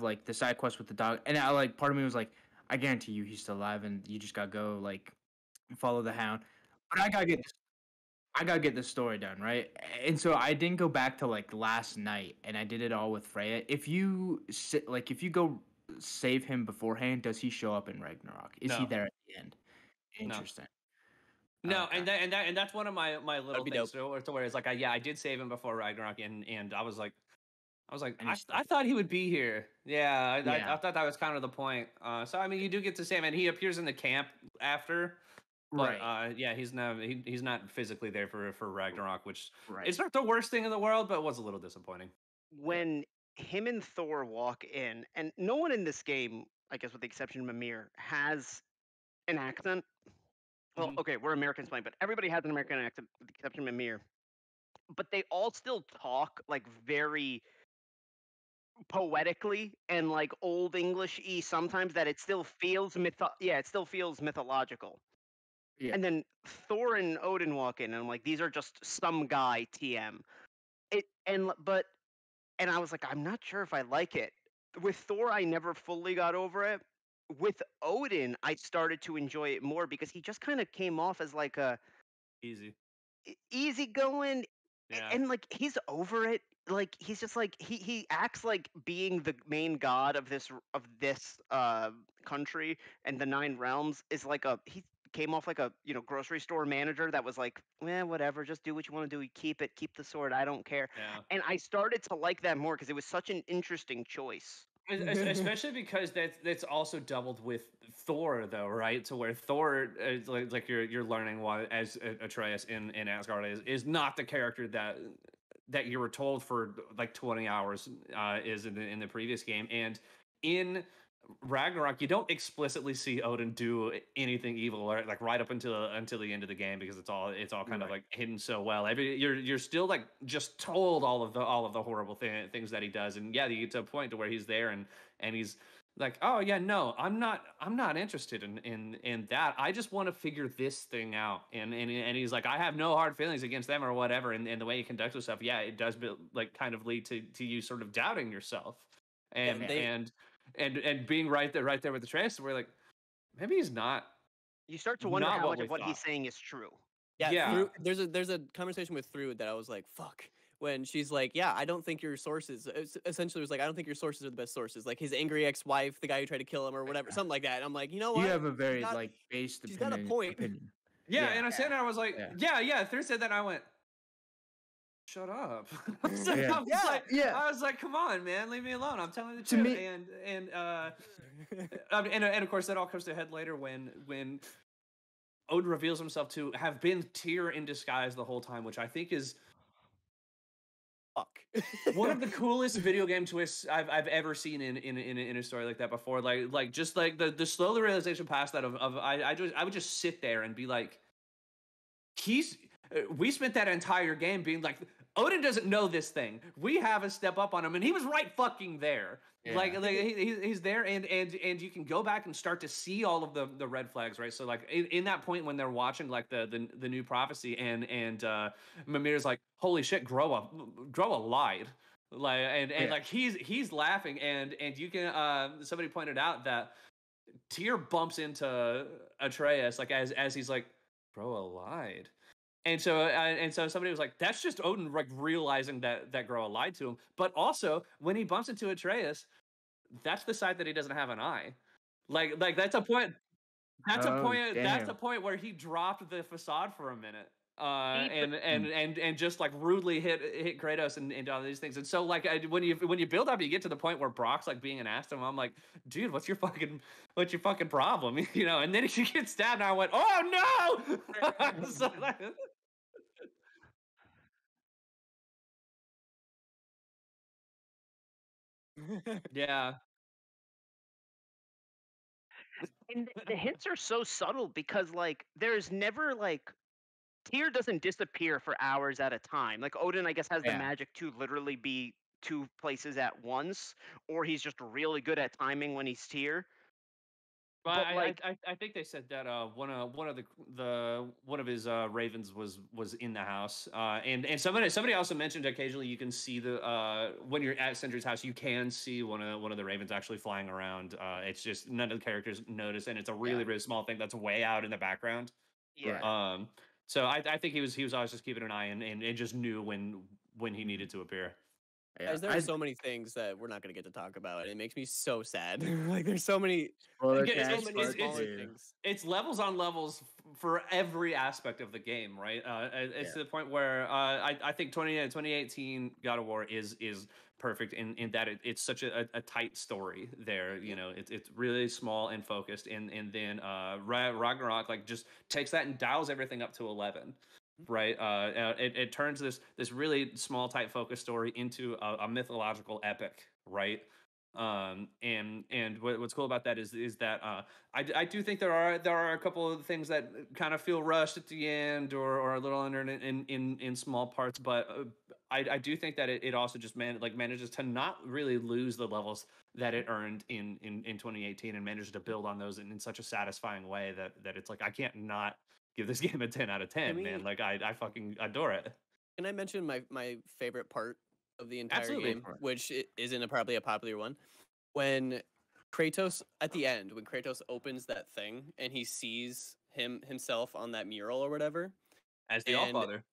like the side quest with the dog, and I like, part of me was like, I guarantee you he's still alive, and you just gotta go like follow the hound. But I gotta get this story done, right? And so I didn't go back to like last night, and I did it all with Freya. If you go save him beforehand, does he show up in Ragnarok? Is he there at the end? Interesting. No, okay. and that's one of my little things to where it's like, I did save him before Ragnarok, and I was like, I thought he would be here. I thought that was kind of the point. So I mean, you do get to see him, and he appears in the camp after. But right. He's not physically there for Ragnarok, which it's not the worst thing in the world, but it was a little disappointing. When him and Thor walk in, and no one in this game, I guess with the exception of Mimir, has an accent. Well, okay, we're Americans playing, but everybody has an American accent with the exception of Mimir. But they all still talk like very poetically and like old English-y sometimes that it still feels it still feels mythological. Yeah. And then Thor and Odin walk in, and I'm like, these are just some guy TM. And I was like, I'm not sure if I like it. With Thor, I never fully got over it. With Odin, I started to enjoy it more because he just kind of came off as like a Easy. easygoing, Yeah. and like he's over it. Like he's just like he acts like being the main god of this country and the nine realms is like he came off like a grocery store manager that was like, whatever, just do what you want to do, keep the sword, I don't care. Yeah. And I started to like that more because it was such an interesting choice. Especially because that's also doubled with Thor, though, right? To where Thor is like you're learning why as Atreus in Asgard is not the character that you were told for like 20 hours is in the previous game. And in Ragnarok, you don't explicitly see Odin do anything evil, or like right up until the end of the game, because it's all kind of like hidden so well. You're still like just told all of the horrible things that he does, and yeah, you get to a point to where he's there and he's like, oh yeah, no, I'm not interested in that. I just want to figure this thing out, and he's like, I have no hard feelings against them or whatever, and the way he conducts himself, yeah, it does like kind of lead to you sort of doubting yourself, and and being right there with the trace, we're like, maybe he's not You start to wonder how what much we of what he's thought. saying is true. Yeah. There's a conversation with Thrud that I was like, fuck. When she's like, yeah, I don't think your sources. Essentially, it was like, I don't think your sources are the best sources. Like his angry ex-wife, the guy who tried to kill him, or whatever, something like that. And I'm like, you know what? You have a very like based she's got a opinion. point. Yeah, and I said that, I was like, Yeah. Thur said that, and I went, shut up. Yeah. I was like, come on, man, leave me alone. I'm telling the To truth. me- And of course that all comes to head later when Odin reveals himself to have been Tyr in disguise the whole time, which I think is Fuck. one of the coolest video game twists I've ever seen in a story like that before. Like just like the slow realization past that of I would just sit there and be like, we spent that entire game being like, Odin doesn't know this thing. We have a step up on him, and he was right fucking there. Yeah. Like he's there, and you can go back and start to see all of the red flags, right? So like in that point when they're watching like the new prophecy, and Mimir's like, holy shit, Groa lied. Like and like he's laughing, and you can somebody pointed out that Tyr bumps into Atreus like as he's like, Groa lied. And so somebody was like, that's just Odin like realizing that Groa lied to him. But also when he bumps into Atreus, that's the side that he doesn't have an eye. Like that's a point. That's a point. That's a point where he dropped the facade for a minute. And just like rudely hit Kratos and all these things. And so like when you build up, you get to the point where Brock's like being an ass to him. I'm like, dude, what's your fucking problem? You know. And then he gets stabbed, and I went, oh no. So, like, yeah. And the hints are so subtle because like there's never like Tyr doesn't disappear for hours at a time. Like Odin, I guess, has the magic to literally be two places at once, or he's just really good at timing when he's Tyr. But I think they said that one of his ravens was in the house, and somebody also mentioned occasionally you can see the when you're at Sindri's house, you can see one of the ravens actually flying around. It's just none of the characters notice, and it's a really small thing that's way out in the background. Yeah. So I think he was always just keeping an eye and just knew when he needed to appear. Yeah, there are so many things that we're not going to get to talk about. It makes me so sad. Like there's so many smaller things. It's levels on levels for every aspect of the game, right? It's to the point where I think 2018 God of War is perfect in that it's such a tight story there. You know, it's really small and focused, and then Ragnarok like just takes that and dials everything up to 11. Right, it turns this really small, tight, focused story into a mythological epic, right? What's cool about that is that I do think there are a couple of things that kind of feel rushed at the end or a little under in small parts, but I do think that it also just manages to not really lose the levels that it earned in 2018 and manages to build on those in such a satisfying way that it's like I can't not give this game a 10 out of 10, man. Like I fucking adore it. Can I mention my favorite part of the entire Absolutely. game, which isn't probably a popular one? When Kratos at the end, when Kratos opens that thing and he sees himself on that mural or whatever, As the Allfather.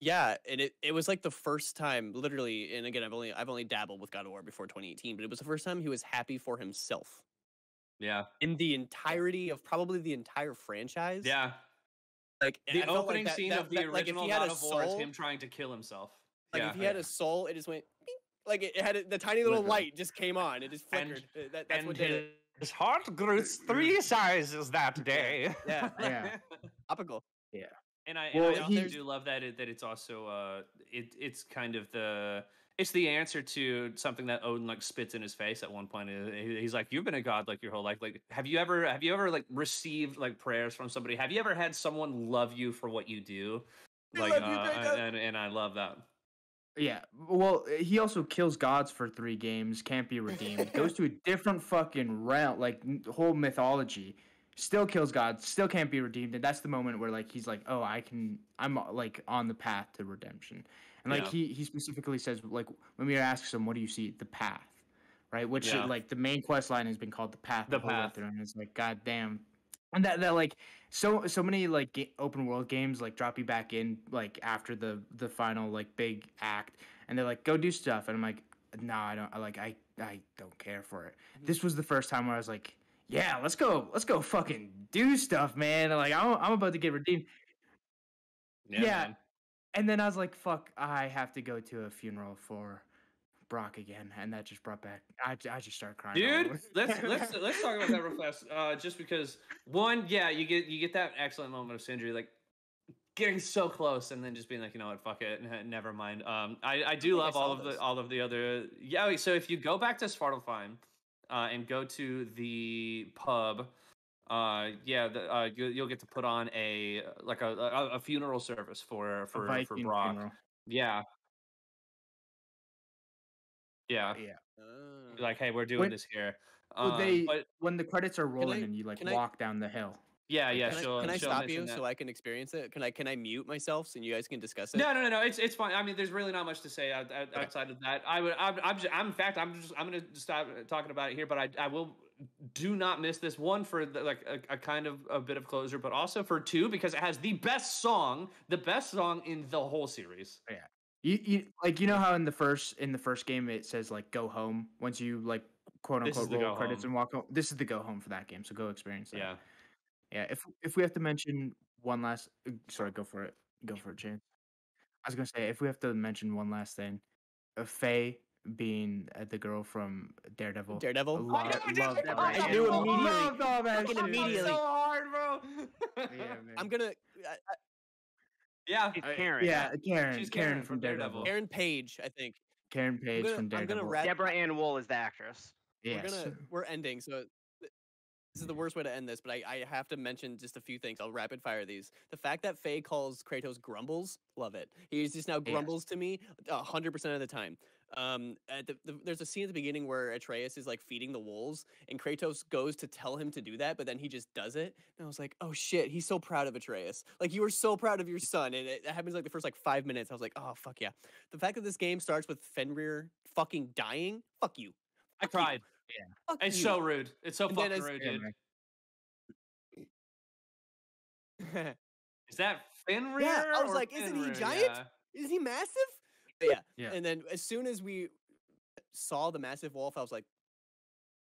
yeah, and it was like the first time, literally, and again, I've only dabbled with God of War before 2018, but it was the first time he was happy for himself. Yeah. In the entirety of probably the entire franchise. Yeah. Like The I felt opening like scene of the original like if he had God a of War is soul, him trying to kill himself. like Yeah. if he had a soul, it just went beep, like it had the tiny little Literally. light just came on. It just flickered. That's what did it. his heart grew 3 sizes that day. Yeah. Yeah. Topical. And I Well, also do love that it's also it's kind of it's the answer to something that Odin like spits in his face at one point. He's like, "You've been a god like your whole life. Like, have you ever like received like prayers from somebody? Have you ever had someone love you for what you do? Like, and I love that. Yeah, well, he also kills gods for 3 games, can't be redeemed. Goes to a different fucking realm, like whole mythology. Still kills gods, still can't be redeemed, and that's the moment where like he's like, "Oh, I'm like on the path to redemption." And like he specifically says, like when we asks him, "What do you see?" The path, right? Which like the main quest line has been called the path. The path, and it's like, God damn. And that like so many like open world games like drop you back in like after the final like big act, and they're like, go do stuff, and I'm like, no, I don't. I don't care for it. This was the first time where I was like, yeah, let's go fucking do stuff, man. Like I'm about to get redeemed. Yeah. Man. And then I was like, fuck, I have to go to a funeral for Brock again, and that just brought back. I just started crying. Dude, let's talk about that real fast. Just because you get that excellent moment of Sindri, like getting so close, and then just being like, you know what, fuck it, never mind. I do love all of the other. Yeah, so if you go back to Svartalfheim, and go to the pub, you'll get to put on a funeral service for Brock. Funeral. Yeah. Yeah. Like, hey, we're doing this here. When the credits are rolling and you like walk down the hill. Yeah. Can I stop you so I can experience it? Can I mute myself so you guys can discuss it? No. It's fine. I mean, there's really not much to say outside of that. I'm gonna stop talking about it here, but I will. Do not miss this one for a kind of a bit of closure, but also for 2 because it has the best song in the whole series. Yeah. You know how in the first game it says like go home once you like quote unquote roll credits and walk home. This is the go home for that game, so go experience that. Yeah. If we have to mention one last, sorry, go for it, James. I was gonna say if we have to mention one last thing, Faye being the girl from Daredevil. I knew immediately. So hard, bro. Yeah, man. I'm gonna. Yeah, Karen. Yeah, Karen. She's Karen from Daredevil. Karen Page, I think. Karen Page from Daredevil. Deborah Ann Wool is the actress. Yes. We're ending, so this is the worst way to end this, but I have to mention just a few things. I'll rapid fire these. The fact that Faye calls Kratos Grumbles, love it. He's just now Grumbles to me 100% of the time. There's a scene at the beginning where Atreus is like feeding the wolves, and Kratos goes to tell him to do that, but then he just does it. And I was like, oh shit, he's so proud of Atreus. Like, you were so proud of your son, and it happens like the first like 5 minutes. I was like, oh fuck yeah. The fact that this game starts with Fenrir fucking dying, fuck you. I cried. Yeah. It's so rude. It's so fucking rude, dude. Is that Fenrir? Yeah, I was like, Fenrir? isn't he giant? Yeah. Is he massive? Yeah. And then as soon as we saw the massive wolf, I was like,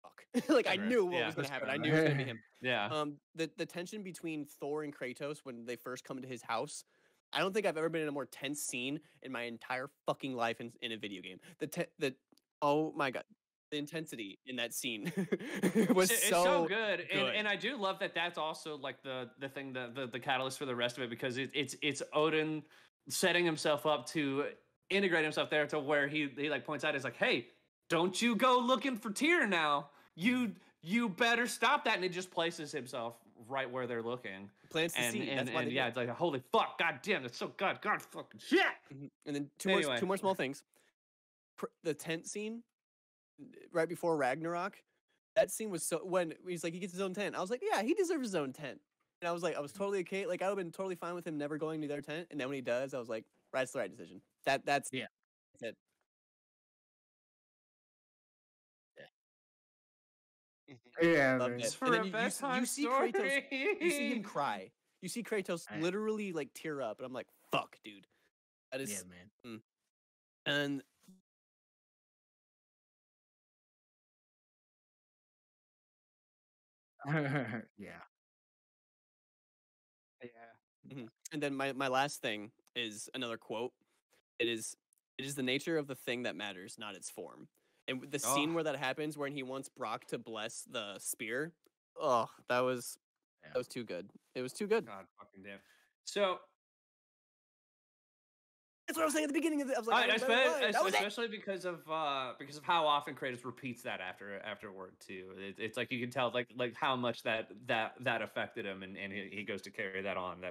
fuck. Like, Fenrir. I knew what was going to happen. I knew it was going to be him. Yeah. The tension between Thor and Kratos when they first come to his house, I don't think I've ever been in a more tense scene in my entire fucking life in a video game. Oh my god. The intensity in that scene was it's so good. And I do love that that's also like the thing, the catalyst for the rest of it, because it's Odin setting himself up to integrate himself there to where he like points out, is like, hey, don't you go looking for Tyr now. You better stop that. And it just places himself right where they're looking. Plants the seed. That's why they yeah, do it. it's like, holy fuck, god damn, that's so god fucking shit. And then two Anyway. more small things. The tent scene right before Ragnarok. That scene was so when he's like he gets his own tent. I was like, yeah, he deserves his own tent. And I was totally okay. Like I would have been totally fine with him never going to their tent. And then when he does, I was like, that's the right decision. That's Yeah. That's it. Yeah, Loved man. it. For And a then bedtime you see Kratos. You see him story. cry. You see Kratos I- literally like tear up, and I'm like, fuck, dude. That is Yeah, man. and Yeah. Yeah. and then my last thing is another quote. It is the nature of the thing that matters, not its form. And the scene Oh. where that happens, when he wants Brock to bless the spear, oh, that was too good. It was too good. God fucking damn. So That's what I was saying at the beginning of it. I was like, especially because of how often Kratos repeats that afterward too. It's like you can tell like how much that affected him, and he goes to carry that on.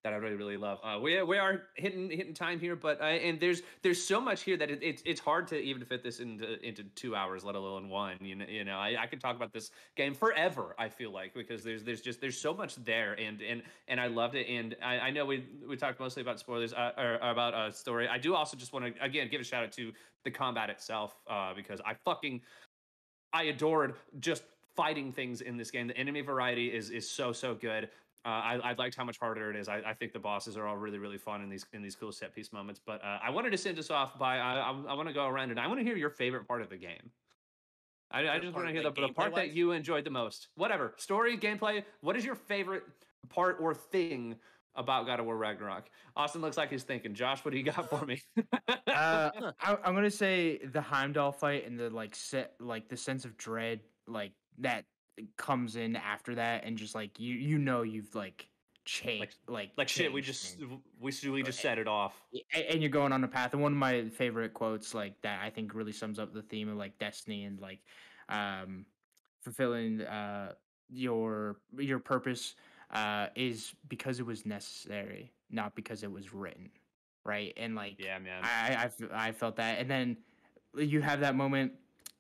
That I really love. We are hitting time here, but and there's so much here that it's hard to even fit this into 2 hours, let alone one. You know, I could talk about this game forever. I feel like, because there's so much there, and I loved it. And I know we talked mostly about spoilers or about story. I do also just want to again give a shout out to the combat itself, because I adored just fighting things in this game. The enemy variety is so good. I liked how much harder it is. I think the bosses are all really fun in these cool set piece moments. But I wanted to send us off by I want to go around and I want to hear your favorite part of the game. I just want to hear like, the part that gameplay-wise? you enjoyed the most. Whatever, story, gameplay. What is your favorite part or thing about God of War Ragnarok? Austin looks like he's thinking. Josh, what do you got for me? I'm gonna say the Heimdall fight and the the sense of dread that comes in after that, and just like you've changed shit. We changed, just man. set it off. And you're going on a path. And one of my favorite quotes that I think really sums up the theme of destiny and fulfilling your purpose is because it was necessary, not because it was written, right? And Yeah, man. I felt that. And then you have that moment.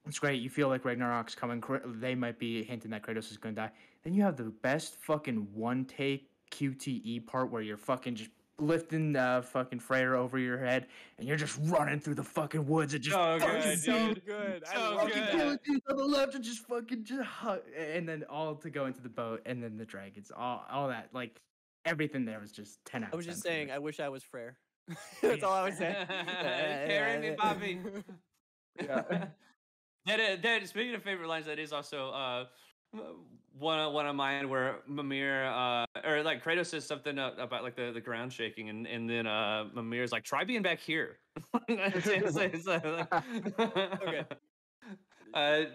It's great. You feel like Ragnarok's coming. They might be hinting that Kratos is going to die. Then you have the best fucking one take QTE part where you're fucking just lifting fucking Freyr over your head and you're just running through the fucking woods and just So good. I So love good. that. killing dudes on the left and just hug, and then all to go into the boat and then the dragons, all that, everything there was just 10 out I was of just 10 for saying, me. I wish I was Freyr. That's all I was saying. Carry me, Bobby. Yeah. That speaking of favorite lines, that is also one of mine where Mimir or Kratos says something about the ground shaking, and then Mimir's like, try being back here. Okay.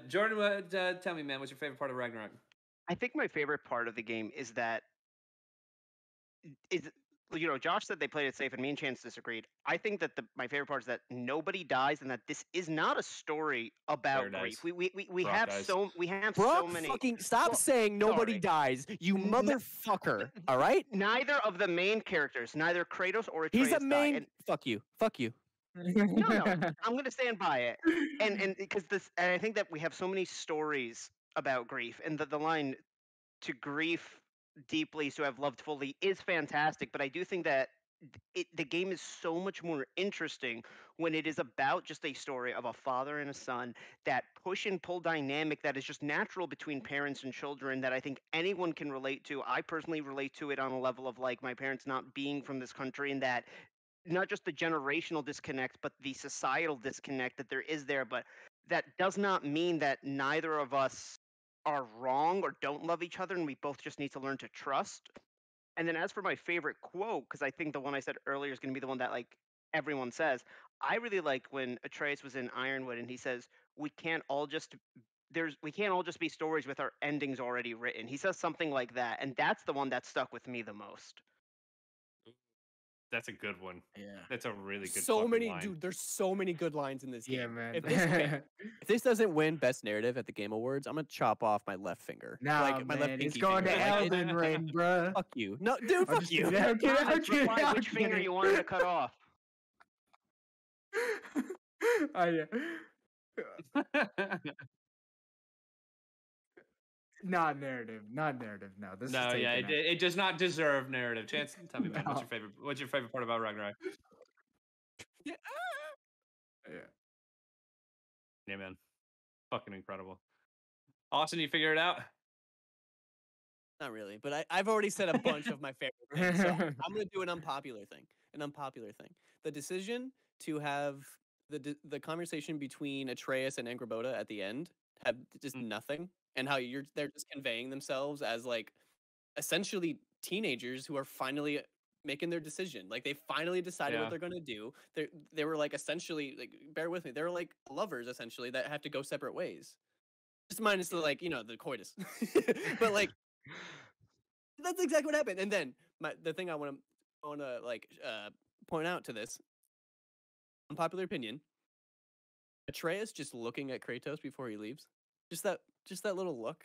Jordan, tell me, man, what's your favorite part of Ragnarok? I think my favorite part of the game is that Josh said they played it safe, and me and Chance disagreed. I think that my favorite part is that nobody dies, and that this is not a story about Claire grief. dies. We Brock have dies. so Brock, many. fucking stop Well, saying nobody sorry. dies, you N- motherfucker. All right? Neither of the main characters, neither Kratos or Atreus, He's a main. die. And Fuck you. Fuck you. no, I'm going to stand by it. And because and I think that we have so many stories about grief, and the line "to grief deeply, so have loved fully" is fantastic. But I do think that the game is so much more interesting when it is about just a story of a father and a son, that push and pull dynamic that is just natural between parents and children, that I think anyone can relate to. I personally relate to it on a level of my parents not being from this country, and that not just the generational disconnect, but the societal disconnect that there is there. But that does not mean that neither of us are wrong or don't love each other, and we both just need to learn to trust. And then as for my favorite quote, because I think the one I said earlier is going to be the one that everyone says, I really like when Atreus was in Ironwood and he says, we can't all just be stories with our endings already written. He says something like that, and that's the one that stuck with me the most. That's a good one. Yeah. That's a really good. So fucking many, line. dude. There's so many good lines in this game. Yeah, man. If this doesn't win Best Narrative at the Game Awards, I'm gonna chop off my left finger. Nah, like my man, left it's pinky going finger. to Like, Elden Ring, bruh. fuck you. No, dude, fuck you. I'm kidding. Which finger you wanted to cut off? Oh, yeah. Not narrative. No, this No, is yeah, taken it does not deserve narrative. Chance, tell me, man, No. what's your favorite part about Ragnarok? Yeah. Yeah, man, fucking incredible. Austin, you figure it out? Not really, but I've already said a bunch of my favorite things. So I'm gonna do an unpopular thing. The decision to have the conversation between Atreus and Angrboda at the end have just nothing, and how they're just conveying themselves as like essentially teenagers who are finally making their decision. Like they finally decided what they're gonna do. They were like essentially like, bear with me, they were like lovers essentially that have to go separate ways. Just minus the like, the coitus. But like that's exactly what happened. And then the thing I want to like point out to this unpopular opinion: Atreus just looking at Kratos before he leaves, just that little look.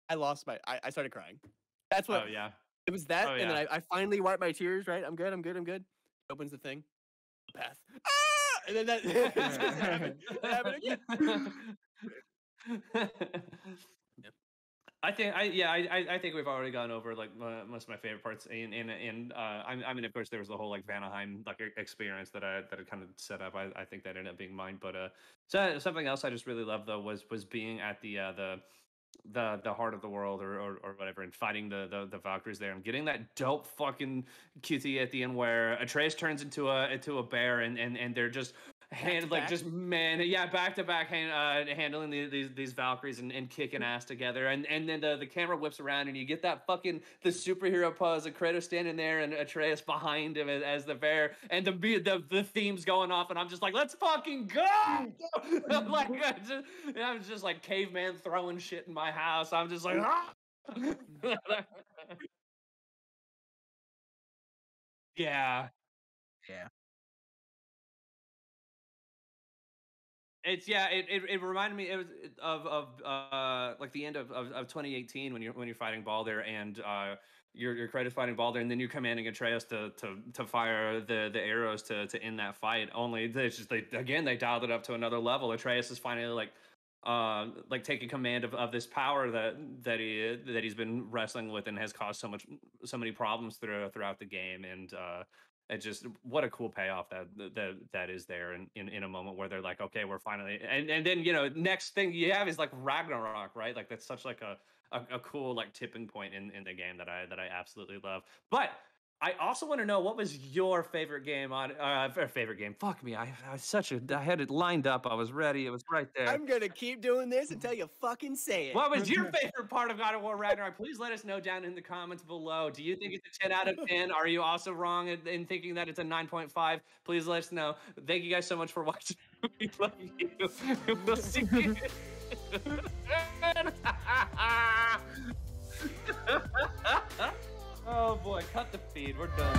I started crying. That's what. Oh yeah. It was that, Oh, and then yeah. I finally wiped my tears. Right, I'm good. Opens the thing, path. Ah! And then that just happened. It happened again. I think we've already gone over like most of my favorite parts, and I mean, of course, there was the whole like Vanaheim like experience that I kind of set up. I think that ended up being mine, but so something else I just really loved though was being at the heart of the world or whatever, and fighting the Valkyries there, and getting that dope fucking QT at the end where Atreus turns into a bear, and they're just back to back handling these Valkyries and kicking ass together, and then the camera whips around and you get that fucking the superhero pose of Kratos standing there and Atreus behind him as the bear, and the theme's going off, and I'm just like, let's fucking go. Like I'm just like caveman throwing shit in my house. I'm just like yeah. It reminded me of like the end of 2018 when you're fighting Baldur, and you're Kratos fighting Baldur, and then you're commanding Atreus to fire the arrows to end that fight. Only they dialed it up to another level. Atreus is finally like taking command of this power that he's been wrestling with and has caused so many problems throughout the game, and it just, what a cool payoff that is there in a moment where they're like, okay, we're finally, and then next thing you have is like Ragnarok, right? Like that's such like a cool like tipping point in the game that I absolutely love. But I also want to know, what was your favorite game on favorite game? Fuck me, I had it lined up. I was ready. It was right there. I'm gonna keep doing this until you fucking say it. What was your favorite part of God of War Ragnarok? Please let us know down in the comments below. Do you think it's a 10 out of 10? Are you also wrong in thinking that it's a 9.5? Please let us know. Thank you guys so much for watching. We love you. We'll see you. Oh boy, cut the feed. We're done.